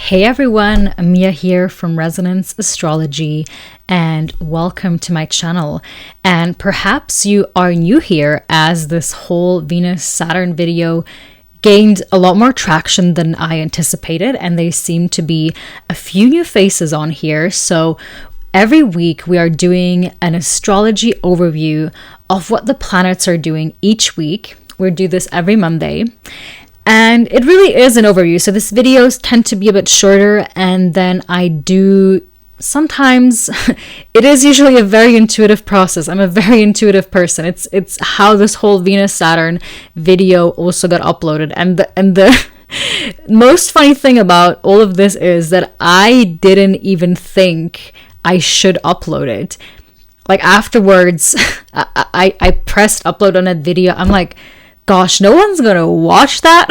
Hey everyone, Mia here from Resonance Astrology and welcome to my channel. And perhaps you are new here as this whole Venus-Saturn video gained a lot more traction than I anticipated, and there seem to be a few new faces on here. So every week we are doing an astrology overview of what the planets are doing each week. We do this every Monday. And it really is an overview. So these videos tend to be a bit shorter, and then I do sometimes it is usually a very intuitive process. I'm a very intuitive person. It's how this whole Venus Saturn video also got uploaded. And the most funny thing about all of this is that I didn't even think I should upload it. Like afterwards, I pressed upload on that video. I'm like, gosh, no one's gonna watch that.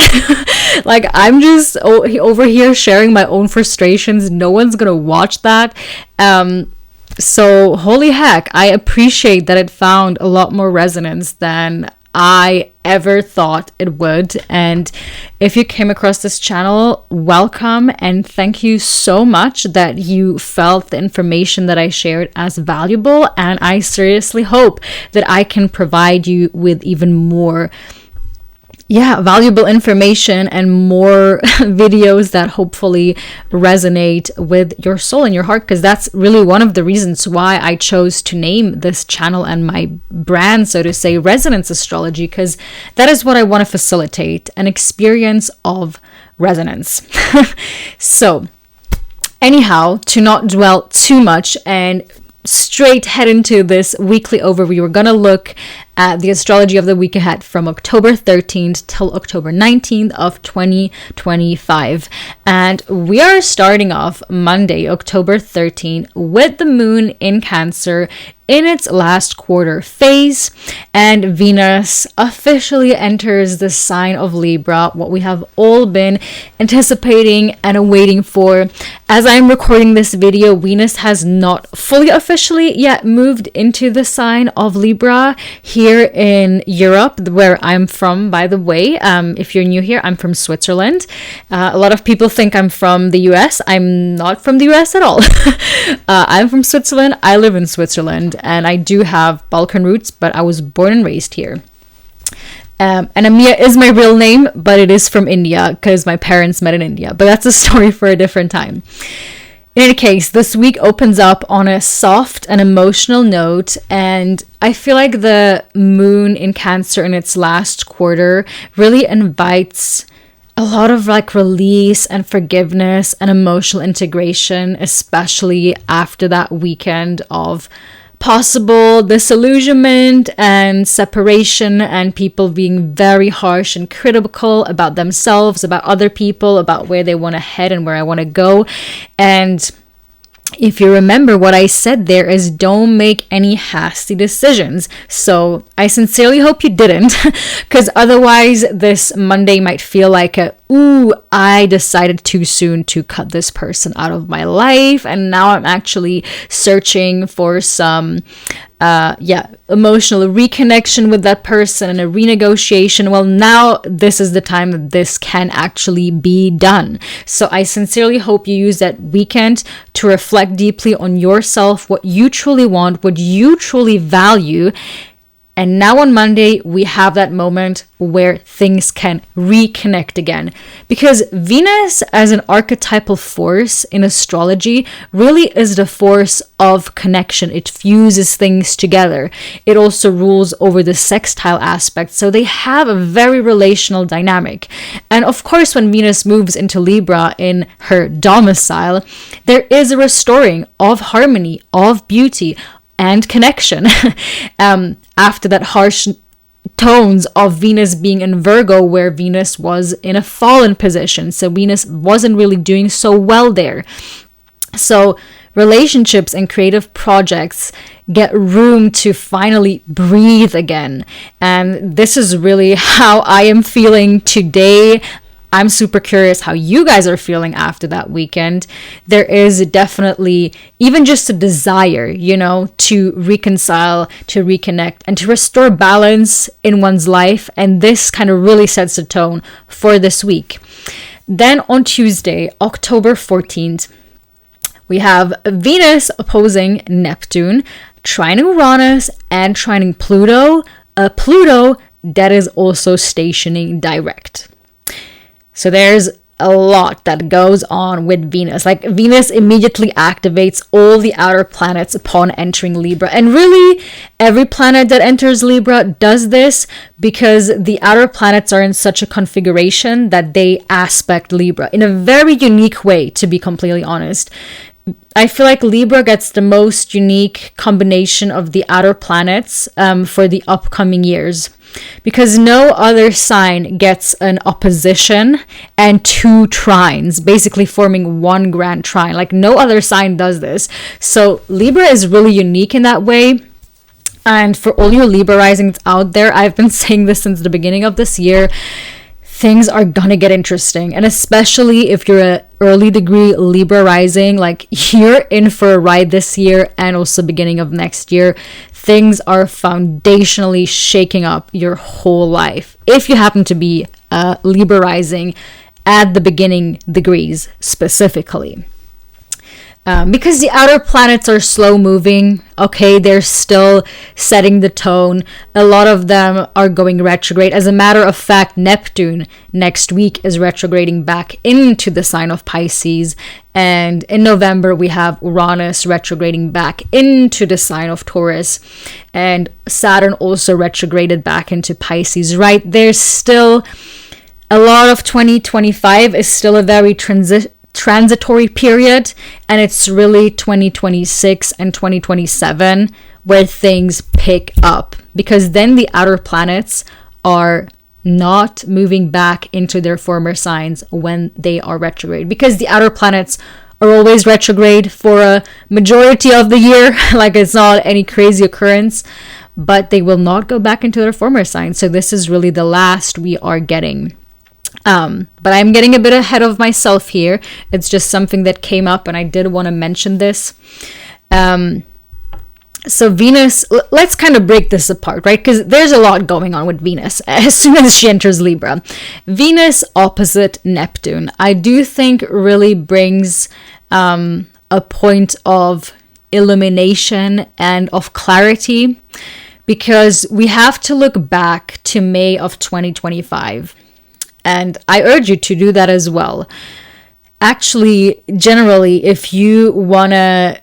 Like, I'm just over here sharing my own frustrations. No one's gonna watch that. So holy heck, I appreciate that it found a lot more resonance than I ever thought it would. And if you came across this channel, welcome, and thank you so much that you felt the information that I shared as valuable. And I seriously hope that I can provide you with even more valuable information and more videos that hopefully resonate with your soul and your heart, because that's really one of the reasons why I chose to name this channel and my brand, so to say, Resonance Astrology, because that is what I want to facilitate, an experience of resonance. So anyhow, to not dwell too much and straight head into this weekly overview, we're gonna look at the astrology of the week ahead from October 13th till October 19th of 2025. And we are starting off Monday, October 13th, with the moon in Cancer in its last quarter phase, and Venus officially enters the sign of Libra, what we have all been anticipating and awaiting for. As I'm recording this video, Venus has not fully officially yet moved into the sign of Libra here in Europe, where I'm from, by the way. If you're new here, I'm from Switzerland. A lot of people think I'm from the US. I'm not from the US at all. I'm from Switzerland. I live in Switzerland. And I do have Balkan roots, but I was born and raised here. And Amia is my real name, but it is from India because my parents met in India. But that's a story for a different time. In any case, this week opens up on a soft and emotional note, and I feel like the moon in Cancer in its last quarter really invites a lot of like release and forgiveness and emotional integration, especially after that weekend of possible disillusionment and separation and people being very harsh and critical about themselves, about other people, about where they want to head and where I want to go. And if you remember, what I said there is don't make any hasty decisions. So I sincerely hope you didn't, because otherwise this Monday might feel like I decided too soon to cut this person out of my life, and now I'm actually searching for some emotional reconnection with that person and a renegotiation. Well, now this is the time that this can actually be done. So I sincerely hope you use that weekend to reflect deeply on yourself, what you truly want, what you truly value. And now on Monday, we have that moment where things can reconnect again. Because Venus as an archetypal force in astrology really is the force of connection. It fuses things together. It also rules over the sextile aspect. So they have a very relational dynamic. And of course, when Venus moves into Libra in her domicile, there is a restoring of harmony, of beauty, and connection. After that harsh tones of Venus being in Virgo, where Venus was in a fallen position. So Venus wasn't really doing so well there. So relationships and creative projects get room to finally breathe again. And this is really how I am feeling today. I'm super curious how you guys are feeling after that weekend. There is definitely even just a desire, to reconcile, to reconnect, and to restore balance in one's life. And this kind of really sets the tone for this week. Then on Tuesday, October 14th, we have Venus opposing Neptune, trining Uranus, and trining Pluto. Pluto that is also stationing direct. So there's a lot that goes on with Venus. Like, Venus immediately activates all the outer planets upon entering Libra. And really, every planet that enters Libra does this because the outer planets are in such a configuration that they aspect Libra in a very unique way, to be completely honest. I feel like Libra gets the most unique combination of the outer planets for the upcoming years, because no other sign gets an opposition and two trines, basically forming one grand trine. Like, no other sign does this. So Libra is really unique in that way. And for all your Libra risings out there, I've been saying this since the beginning of this year, things are gonna get interesting. And especially if you're an early degree Libra rising, like, you're in for a ride this year and also beginning of next year. Things are foundationally shaking up your whole life. If you happen to be Libra rising at the beginning degrees specifically. Because the outer planets are slow moving, okay, they're still setting the tone. A lot of them are going retrograde. As a matter of fact, Neptune next week is retrograding back into the sign of Pisces. And in November, we have Uranus retrograding back into the sign of Taurus. And Saturn also retrograded back into Pisces, right? There's still a lot of 2025 is still a very transitory period, and it's really 2026 and 2027 where things pick up, because then the outer planets are not moving back into their former signs when they are retrograde, because the outer planets are always retrograde for a majority of the year. Like, it's not any crazy occurrence, but they will not go back into their former signs. So this is really the last we are getting. But I'm getting a bit ahead of myself here. It's just something that came up and I did want to mention this. So Venus, let's kind of break this apart, right? Because there's a lot going on with Venus as soon as she enters Libra. Venus opposite Neptune, I do think really brings a point of illumination and of clarity, because we have to look back to May of 2025. And I urge you to do that as well. Actually, generally, if you want to,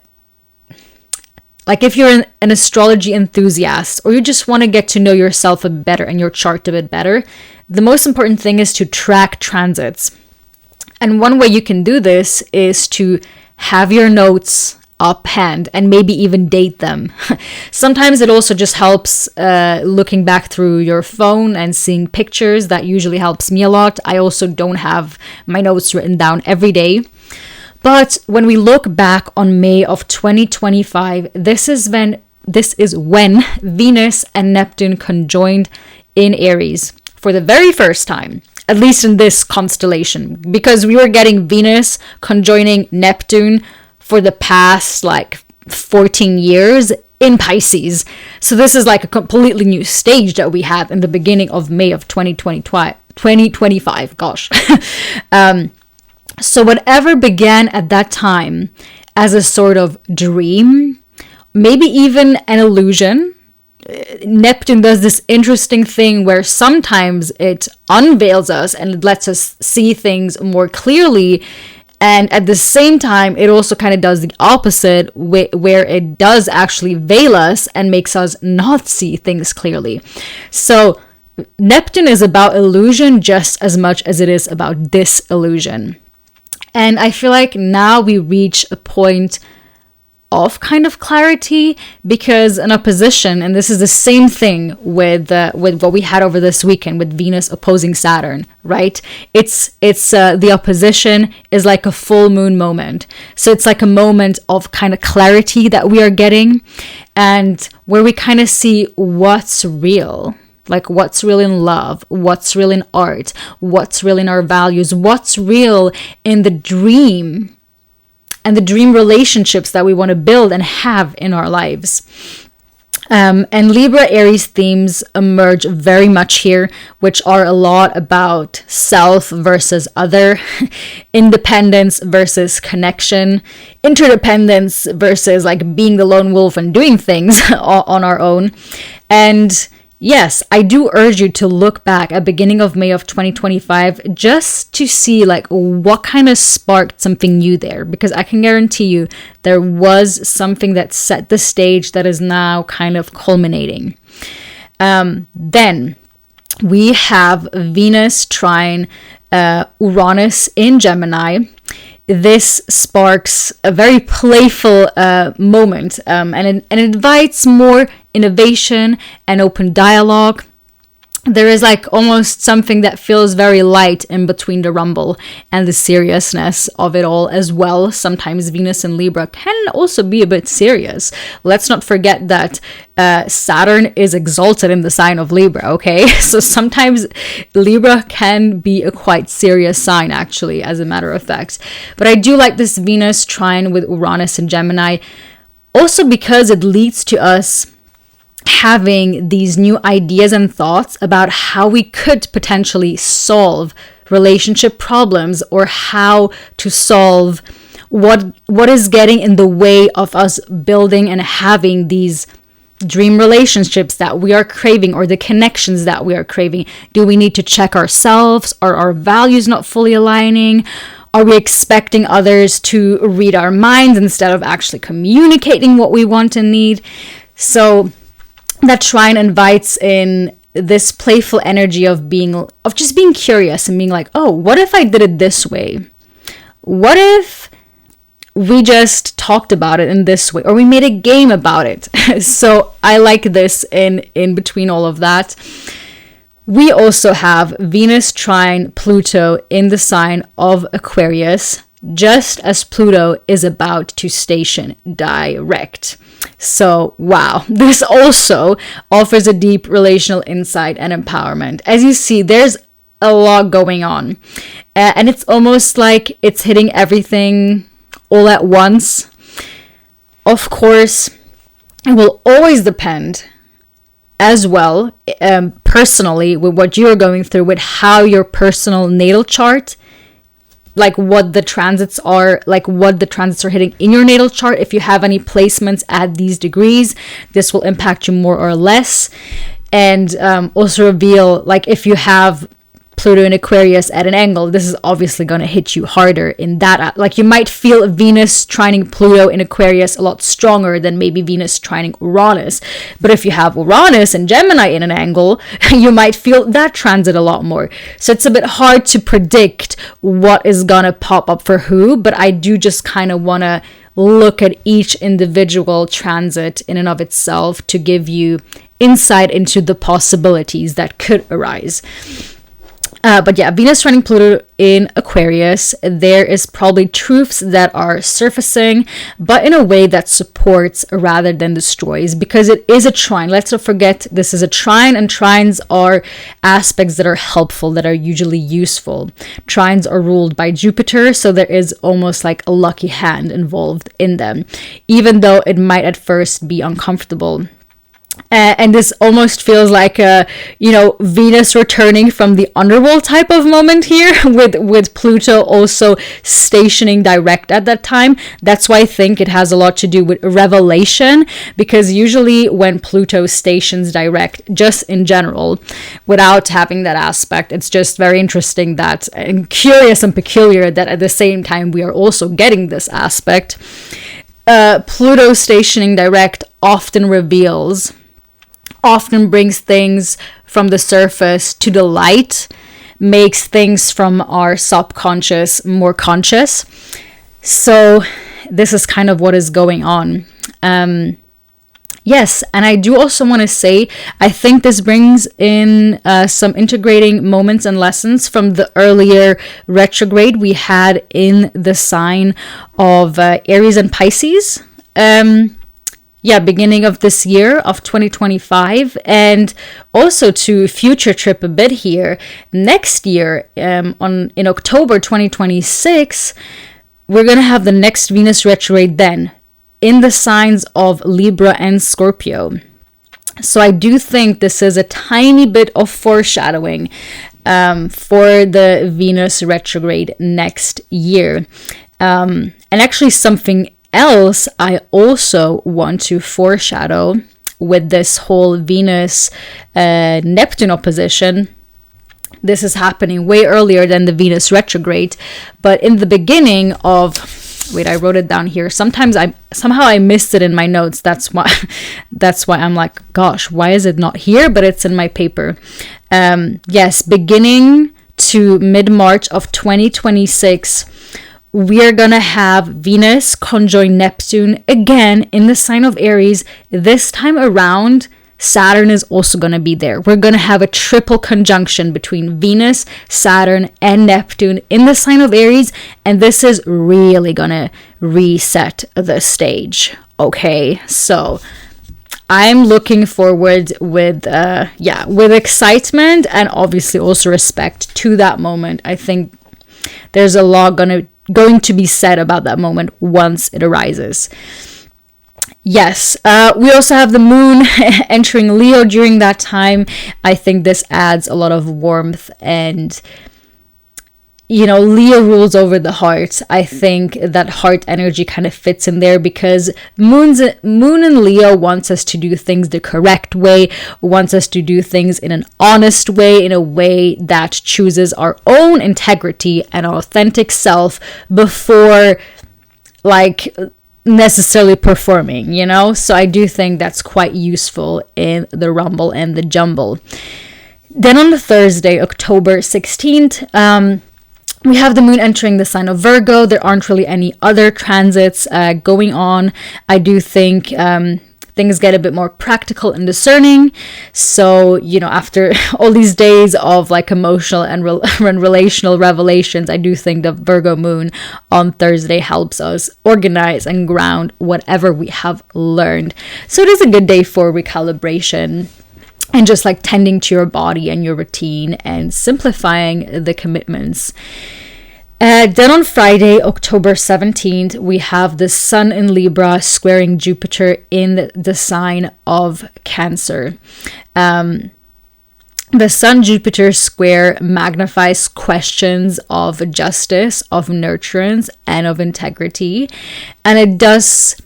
like, if you're an astrology enthusiast, or you just want to get to know yourself a bit better and your chart a bit better, the most important thing is to track transits. And one way you can do this is to have your notes uphand and maybe even date them. Sometimes it also just helps looking back through your phone and seeing pictures. That usually helps me a lot. I also don't have my notes written down every day. But when we look back on May of 2025, this is when Venus and Neptune conjoined in Aries for the very first time, at least in this constellation, because we were getting Venus conjoining Neptune for the past 14 years in Pisces. So this is like a completely new stage that we had in the beginning of May of 2025. Gosh. So whatever began at that time as a sort of dream, maybe even an illusion, Neptune does this interesting thing where sometimes it unveils us and it lets us see things more clearly. And at the same time, it also kind of does the opposite, where it does actually veil us and makes us not see things clearly. So Neptune is about illusion just as much as it is about disillusion. And I feel like now we reach a point of kind of clarity, because an opposition, and this is the same thing with what we had over this weekend with Venus opposing Saturn, right? It's the opposition is like a full moon moment. So it's like a moment of kind of clarity that we are getting, and where we kind of see what's real. Like, what's real in love, what's real in art, what's real in our values, what's real in the dream and the dream relationships that we want to build and have in our lives. And Libra Aries themes emerge very much here, which are a lot about self versus other, independence versus connection, interdependence versus like being the lone wolf and doing things on our own. And yes, I do urge you to look back at beginning of May of 2025 just to see like what kind of sparked something new there, because I can guarantee you there was something that set the stage that is now kind of culminating. Then we have Venus trine Uranus in Gemini. This sparks a very playful moment, and it invites more innovation and open dialogue. There is like almost something that feels very light in between the rumble and the seriousness of it all as well. Sometimes Venus and Libra can also be a bit serious. Let's not forget that Saturn is exalted in the sign of Libra, okay? So sometimes Libra can be a quite serious sign, actually, as a matter of fact. But I do like this Venus trine with Uranus and Gemini, also because it leads to us having these new ideas and thoughts about how we could potentially solve relationship problems, or how to solve what is getting in the way of us building and having these dream relationships that we are craving, or the connections that we are craving. Do we need to check ourselves? Are our values not fully aligning? Are we expecting others to read our minds instead of actually communicating what we want and need? So that trine invites in this playful energy of just being curious and being like, oh, what if I did it this way? What if we just talked about it in this way, or we made a game about it? So I like this in between all of that. We also have Venus trine Pluto in the sign of Aquarius, just as Pluto is about to station direct. So, wow, this also offers a deep relational insight and empowerment. As you see, there's a lot going on, and it's almost like it's hitting everything all at once. Of course, it will always depend as well, personally, with what you're going through, with how your personal natal chart, like what the transits are hitting in your natal chart. If you have any placements at these degrees, this will impact you more or less. And also reveal, like, if you have Pluto in Aquarius at an angle, this is obviously going to hit you harder in that. Like, you might feel Venus trining Pluto in Aquarius a lot stronger than maybe Venus trining Uranus. But if you have Uranus and Gemini in an angle, you might feel that transit a lot more. So it's a bit hard to predict what is going to pop up for who, but I do just kind of want to look at each individual transit in and of itself to give you insight into the possibilities that could arise. But yeah, Venus trining Pluto in Aquarius, there is probably truths that are surfacing, but in a way that supports rather than destroys, because it is a trine. Let's not forget this is a trine, and trines are aspects that are helpful, that are usually useful. Trines are ruled by Jupiter, so there is almost like a lucky hand involved in them, even though it might at first be uncomfortable. And this almost feels like Venus returning from the underworld type of moment here, with Pluto also stationing direct at that time. That's why I think it has a lot to do with revelation, because usually when Pluto stations direct, just in general, without having that aspect, it's just very interesting that, and curious and peculiar that at the same time we are also getting this aspect. Pluto stationing direct often brings things from the surface to the light, makes things from our subconscious more conscious. So this is kind of what is going on. Yes, and I do also want to say, I think this brings in some integrating moments and lessons from the earlier retrograde we had in the sign of Aries and Pisces. Beginning of this year of 2025, and also to future trip a bit here. Next year, in October 2026, we're going to have the next Venus retrograde then, in the signs of Libra and Scorpio. So I do think this is a tiny bit of foreshadowing for the Venus retrograde next year. And actually something else I also want to foreshadow with this whole Venus Neptune opposition. This is happening way earlier than the Venus retrograde, but in the beginning of, wait, I wrote it down here. Sometimes I missed it in my notes. That's why I'm like, gosh, why is it not here? But it's in my paper. Yes, beginning to mid-March of 2026, we are gonna have Venus conjoin Neptune again in the sign of Aries. This time around, Saturn is also going to be there. We're going to have a triple conjunction between Venus, Saturn, and Neptune in the sign of Aries. And this is really going to reset the stage. Okay, so I'm looking forward with excitement and obviously also respect to that moment. I think there's a lot going to be said about that moment once it arises. Yes, we also have the moon entering Leo during that time. I think this adds a lot of warmth and, Leo rules over the heart. I think that heart energy kind of fits in there because Moon and Leo wants us to do things the correct way, wants us to do things in an honest way, in a way that chooses our own integrity and authentic self before, necessarily performing, so I do think that's quite useful in the rumble and the jumble. Then on the Thursday, October 16th, we have the moon entering the sign of Virgo. There aren't really any other transits going on. I do think things get a bit more practical and discerning. So, after all these days of emotional and relational revelations, I do think the Virgo moon on Thursday helps us organize and ground whatever we have learned. So it is a good day for recalibration and just tending to your body and your routine and simplifying the commitments. Then on Friday, October 17th, we have the Sun in Libra squaring Jupiter in the sign of Cancer. The Sun-Jupiter square magnifies questions of justice, of nurturance, and of integrity. And it does...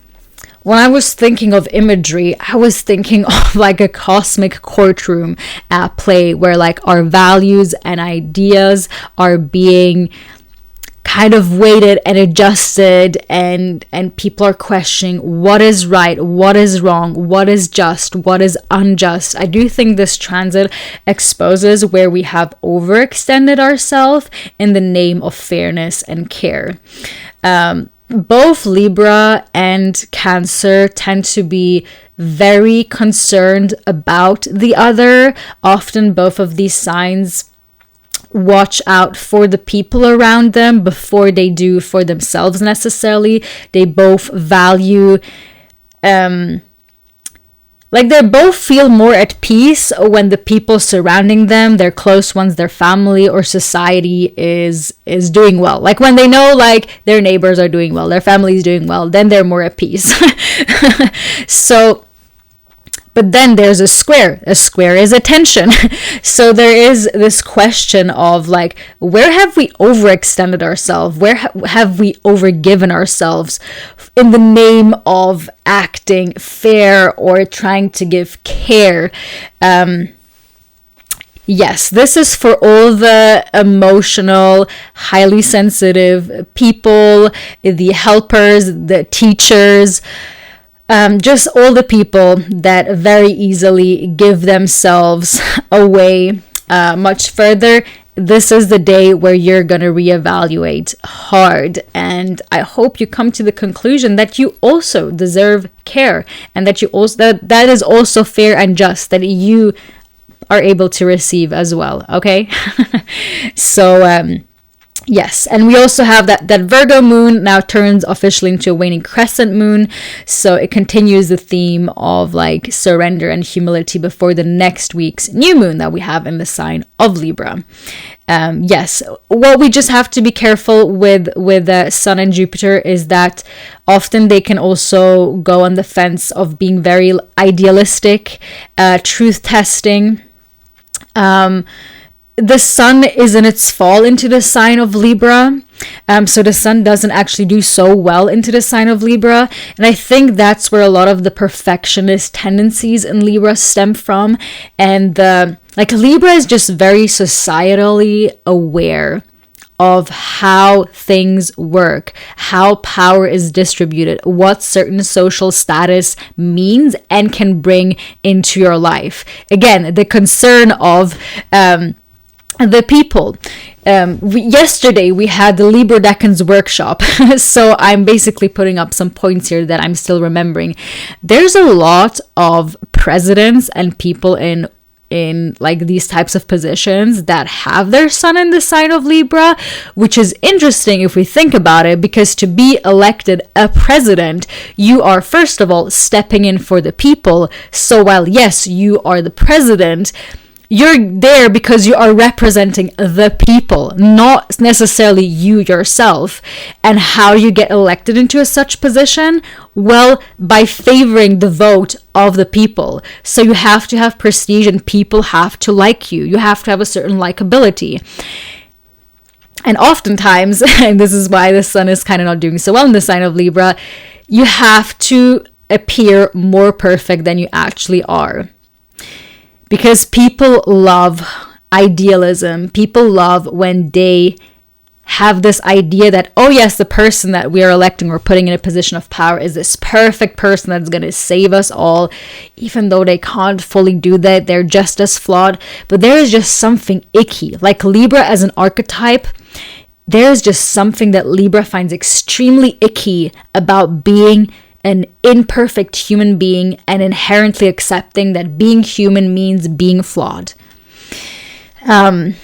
When I was thinking of imagery, I was thinking of a cosmic courtroom at play where our values and ideas are being kind of weighted and adjusted, and people are questioning what is right, what is wrong, what is just, what is unjust. I do think this transit exposes where we have overextended ourselves in the name of fairness and care. Both Libra and Cancer tend to be very concerned about the other. Often both of these signs watch out for the people around them before they do for themselves necessarily. They both value they both feel more at peace when the people surrounding them, their close ones, their family or society is doing well. When they know their neighbors are doing well, their family is doing well, then they're more at peace. So, but then there's a square. A square is attention. So there is this question of where have we overextended ourselves? Where have we overgiven ourselves in the name of acting fair or trying to give care? Yes, this is for all the emotional, highly sensitive people, the helpers, the teachers, just all the people that very easily give themselves away much further. This is the day where you're going to reevaluate hard. And I hope you come to the conclusion that you also deserve care and that you also that is also fair and just, that you are able to receive as well. Okay. So Yes, and we also have that Virgo moon now turns officially into a waning crescent moon, so it continues the theme of like surrender and humility before the next week's new moon that we have in the sign of Libra. Yes, what we just have to be careful with Sun and Jupiter is that often they can also go on the fence of being very idealistic, truth testing. The sun is in its fall into the sign of Libra. So the sun doesn't actually do so well into the sign of Libra. And I think that's where a lot of the perfectionist tendencies in Libra stem from. And like Libra is just very societally aware of how things work, how power is distributed, what certain social status means and can bring into your life. Again, the concern of the people. Yesterday we had the Libra Decans workshop, so I'm basically putting up some points here that I'm still remembering. There's a lot of presidents and people in like these types of positions that have their sun in the sign of Libra, which is interesting if we think about it, because to be elected a president, you are first of all stepping in for the people. So while yes, you are the president, you're there because you are representing the people, not necessarily you yourself. And how you get elected into such position? Well, by favoring the vote of the people. So you have to have prestige and people have to like you. You have to have a certain likability. And oftentimes, and this is why the sun is kind of not doing so well in the sign of Libra, you have to appear more perfect than you actually are. Because people love idealism. People love when they have this idea that, oh yes, the person that we are electing or putting in a position of power is this perfect person that's going to save us all. Even though they can't fully do that, they're just as flawed. But there is just something icky. Like Libra as an archetype, there is just something that Libra finds extremely icky about being an imperfect human being and inherently accepting that being human means being flawed. And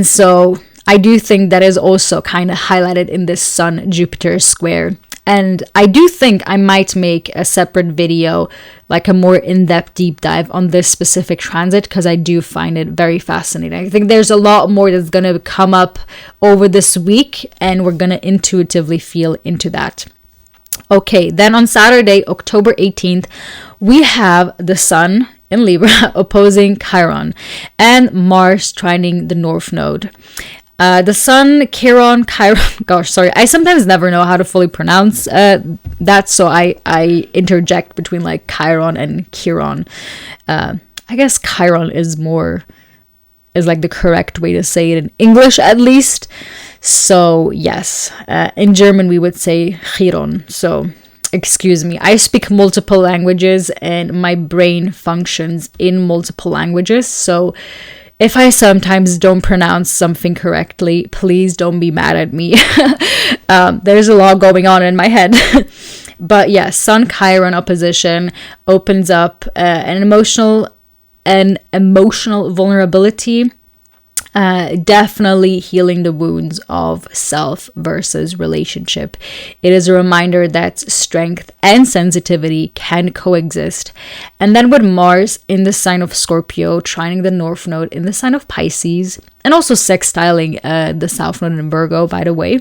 so I do think that is also kind of highlighted in this Sun-Jupiter square. And I do think I might make a separate video, like a more in-depth deep dive on this specific transit, because I do find it very fascinating. I think there's a lot more that's going to come up over this week, and we're going to intuitively feel into that. Okay, then on Saturday, October 18th, we have the Sun in Libra opposing Chiron and Mars trining the North Node. The Sun, Chiron, gosh, sorry, I sometimes never know how to fully pronounce that, so I interject between like Chiron and Chiron. I guess Chiron is like the correct way to say it in English, at least. So yes, in German we would say Chiron. So excuse me, I speak multiple languages and my brain functions in multiple languages. So if I sometimes don't pronounce something correctly, please don't be mad at me. There's a lot going on in my head. But yes, Sun Chiron opposition opens up an emotional vulnerability. Definitely healing the wounds of self versus relationship. It is a reminder that strength and sensitivity can coexist. And then with Mars in the sign of Scorpio, trining the North Node in the sign of Pisces, and also sextiling the South Node in Virgo, by the way,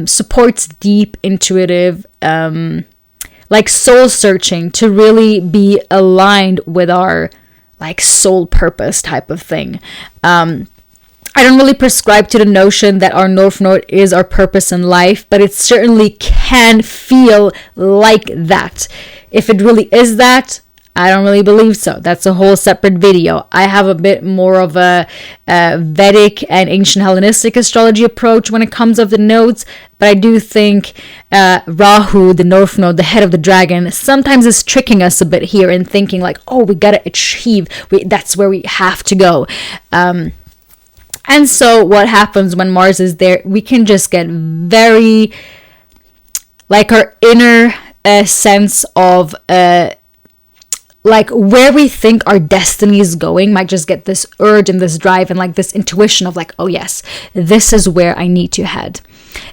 supports deep, intuitive, like soul searching to really be aligned with our like soul purpose type of thing. I don't really prescribe to the notion that our North Node is our purpose in life, but it certainly can feel like that. If it really is that, I don't really believe so. That's a whole separate video. I have a bit more of a Vedic and ancient Hellenistic astrology approach when it comes to the nodes, but I do think Rahu, the North Node, the head of the dragon, sometimes is tricking us a bit here and thinking like, oh, we gotta achieve, that's where we have to go. And so what happens when Mars is there, we can just get very, like our inner sense of like where we think our destiny is going might just get this urge and this drive and like this intuition of like, oh yes, this is where I need to head.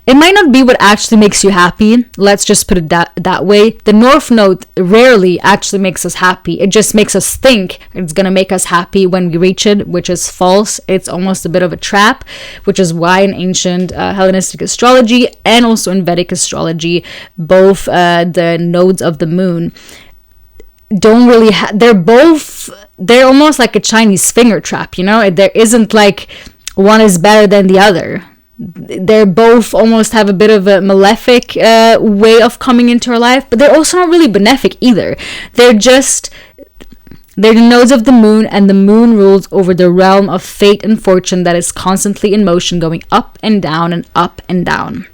It might not be what actually makes you happy. Let's just put it that way. The North Node rarely actually makes us happy. It just makes us think it's going to make us happy when we reach it, which is false. It's almost a bit of a trap, which is why in ancient Hellenistic astrology and also in Vedic astrology, both the nodes of the moon don't really they're almost like a Chinese finger trap, you know? There isn't like one is better than the other. They're both almost have a bit of a malefic way of coming into our life, but they're also not really benefic either. They're the nodes of the moon, and the moon rules over the realm of fate and fortune that is constantly in motion, going up and down and up and down.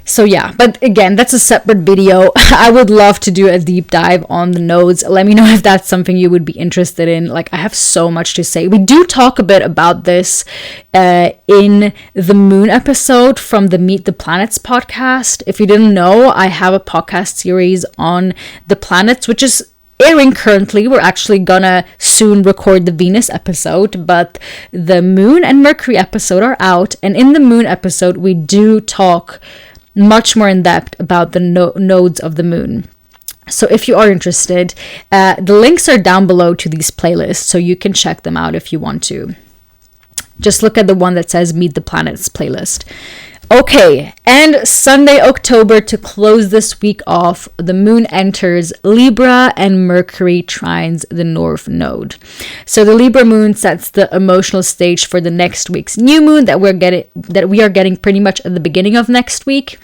So yeah, but again, that's a separate video. I would love to do a deep dive on the nodes. Let me know if that's something you would be interested in. Like, I have so much to say. We do talk a bit about this in the moon episode from the Meet the Planets podcast. If you didn't know, I have a podcast series on the planets, which is airing currently. We're actually gonna soon record the Venus episode, but the moon and Mercury episode are out. And in the moon episode, we do talk much more in depth about the nodes of the moon. So if you are interested, the links are down below to these playlists, so you can check them out if you want to. Just look at the one that says Meet the Planets playlist. Okay, and Sunday, October, to close this week off, the moon enters Libra and Mercury trines the North Node. So the Libra moon sets the emotional stage for the next week's new moon that we are getting pretty much at the beginning of next week.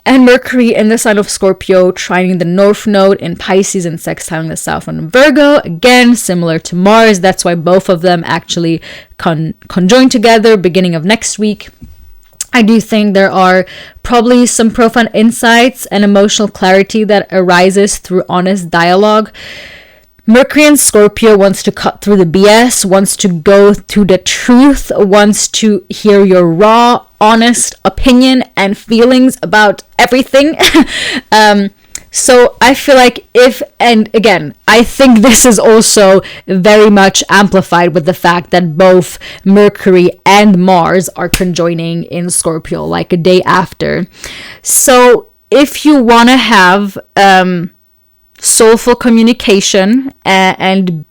And Mercury in the sign of Scorpio trining the North Node in Pisces and sextiling the South Node in Virgo. Again, similar to Mars. That's why both of them actually conjoin together beginning of next week. I do think there are probably some profound insights and emotional clarity that arises through honest dialogue. Mercury in Scorpio wants to cut through the BS, wants to go to the truth, wants to hear your raw, honest opinion and feelings about everything. So I feel like and again, I think this is also very much amplified with the fact that both Mercury and Mars are conjoining in Scorpio like a day after. So if you want to have soulful communication and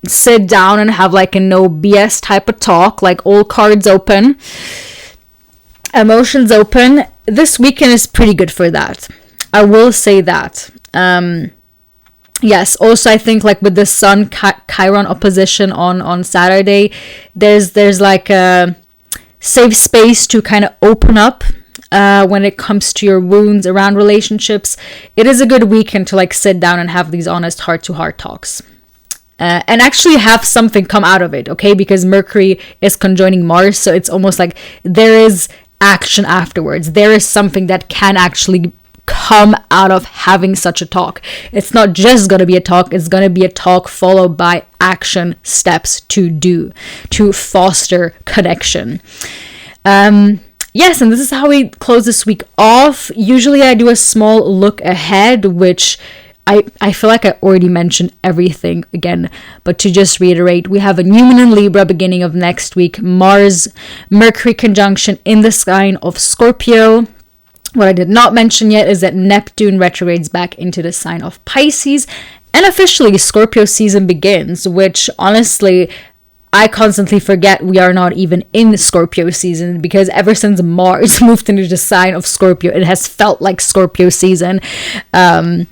sit down and have like a no BS type of talk, like all cards open, emotions open, this weekend is pretty good for that. I will say that. Yes, also I think like with the Sun Chiron opposition on Saturday, there's like a safe space to kind of open up when it comes to your wounds around relationships. It is a good weekend to like sit down and have these honest heart-to-heart talks. And actually have something come out of it, okay? Because Mercury is conjoining Mars, so it's almost like there is action afterwards. There is something that can actually come out of having such a talk. It's not just going to be a talk, it's going to be a talk followed by action steps to do, to foster connection. Yes, and this is how we close this week off. Usually I do a small look ahead, which I feel like I already mentioned everything again, but to just reiterate, we have a new moon in Libra beginning of next week, Mars, Mercury conjunction in the sign of Scorpio. What I did not mention yet is that Neptune retrogrades back into the sign of Pisces, and officially Scorpio season begins, which honestly, I constantly forget we are not even in Scorpio season, because ever since Mars moved into the sign of Scorpio, it has felt like Scorpio season. I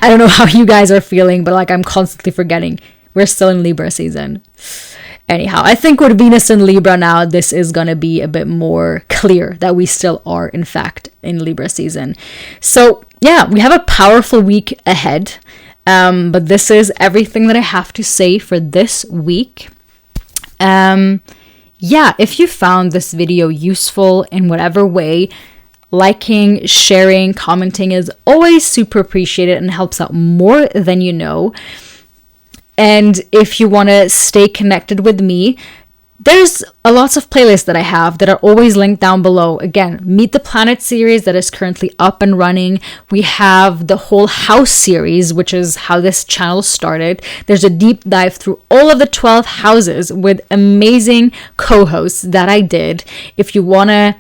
don't know how you guys are feeling, but like I'm constantly forgetting we're still in Libra season. Anyhow, I think with Venus in Libra now, this is going to be a bit more clear that we still are, in fact, in Libra season. So, yeah, we have a powerful week ahead. But this is everything that I have to say for this week. Yeah, if you found this video useful in whatever way, liking, sharing, commenting is always super appreciated and helps out more than you know. And if you want to stay connected with me, there's a lots of playlists that I have that are always linked down below. Again, Meet the Planet series that is currently up and running. We have the whole house series, which is how this channel started. There's a deep dive through all of the 12 houses with amazing co-hosts that I did. If you want to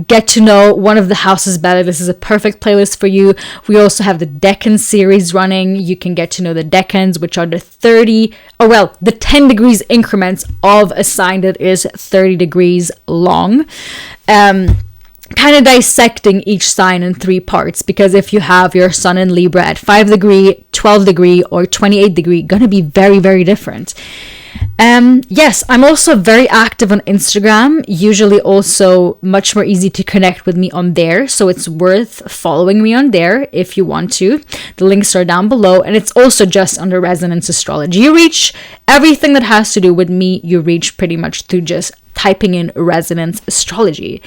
get to know one of the houses better, this is a perfect playlist for you. We also have the Decan series running. You can get to know the Decans, which are the 10 degrees increments of a sign that is 30 degrees long. Kind of dissecting each sign in 3 parts, because if you have your sun in Libra at 5 degree, 12 degree, or 28 degree, gonna be very, very different. Yes, I'm also very active on Instagram, usually also much more easy to connect with me on there. So it's worth following me on there if you want to. The links are down below, and it's also just under Resonance Astrology. You reach everything that has to do with me, you reach pretty much through just typing in Resonance Astrology.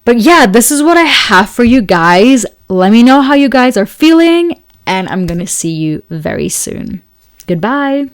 But yeah, this is what I have for you guys. Let me know how you guys are feeling, and I'm gonna see you very soon. Goodbye.